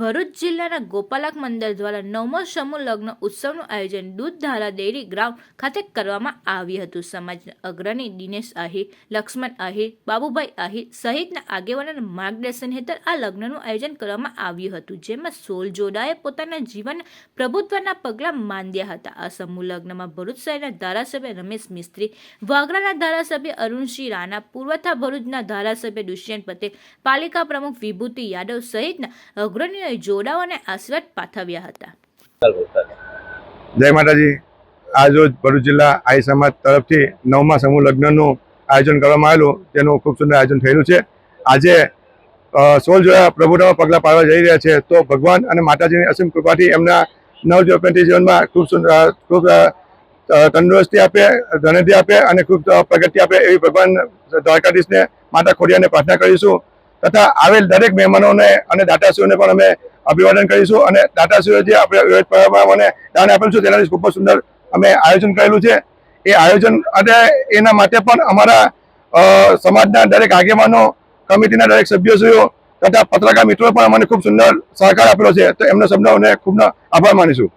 ભરૂચ જિલ્લાના ગોપાલક મંદિર દ્વારા 9મો સમૂહ લગ્ન ઉત્સવનું આયોજન દૂધધારા ડેરી ગ્રાઉન્ડ ખાતે કરવામાં આવ્યું હતું. સમાજના અગ્રણી દિનેશ આહિર, લક્ષ્મણ આહિર, બાબુભાઈ આહિર સહિતના આગેવાનોના માર્ગદર્શન હેઠળ આ લગ્નનું આયોજન કરવામાં આવ્યું હતું, જેમાં 16 જોડાએ પોતાના જીવન પ્રભુત્વના પગલાં માંડ્યા હતા. આ સમૂહ લગ્નમાં ભરૂચ શહેરના ધારાસભ્ય રમેશ મિસ્ત્રી, વાગરાના ધારાસભ્ય અરુણસિંહ રાણા, પુરવઠા ભરૂચના ધારાસભ્ય દુષ્યંત પટેલ, પાલિકા પ્રમુખ વિભૂતિ યાદવ સહિતના અગ્રણી જોડાઓને આશીર્વાદ પાઠવ્યા હતા. જય માતાજી. આજરોજ ભરૂચ જિલ્લા આઈ સમાજ તરફથી 9મા સમૂહ લગ્નનું આયોજન કરવામાં આવેલું, તેનું ખૂબ સુંદર આયોજન થયેલું છે. આજે 16 જોડા પ્રભુતામાં પગલાં પાડવા જઈ રહ્યા છે, તો ભગવાન અને માતાજીની અસીમ કૃપાથી એમના નવજોપનથી જીવનમાં ખૂબ તંદુરસ્તી આપે, ધનધિ આપે અને ખૂબ પ્રગતિ આપે એવી ભગવાન દ્વારકાધીશને, માતા ખોડિયારને પ્રાર્થના કરીશું. તથા આવેલ દરેક મહેમાનોને અને દાતાશ્રીઓને પણ અમે અભિવાદન કરીશું. અને દાતાશ્રીઓ જે આપણે વિવિધ પ્રકારમાં મને દાન આપેલું છે, તેનાથી ખૂબ સુંદર અમે આયોજન કરેલું છે. એ આયોજન અને એના માટે પણ અમારા સમાજના દરેક આગેવાનો, કમિટીના દરેક સભ્યશ્રીઓ તથા પત્રકાર મિત્રો પણ અમને ખૂબ સુંદર સહકાર આપેલો છે, તો એમનો સૌનો ખૂબ આભાર માનીશું.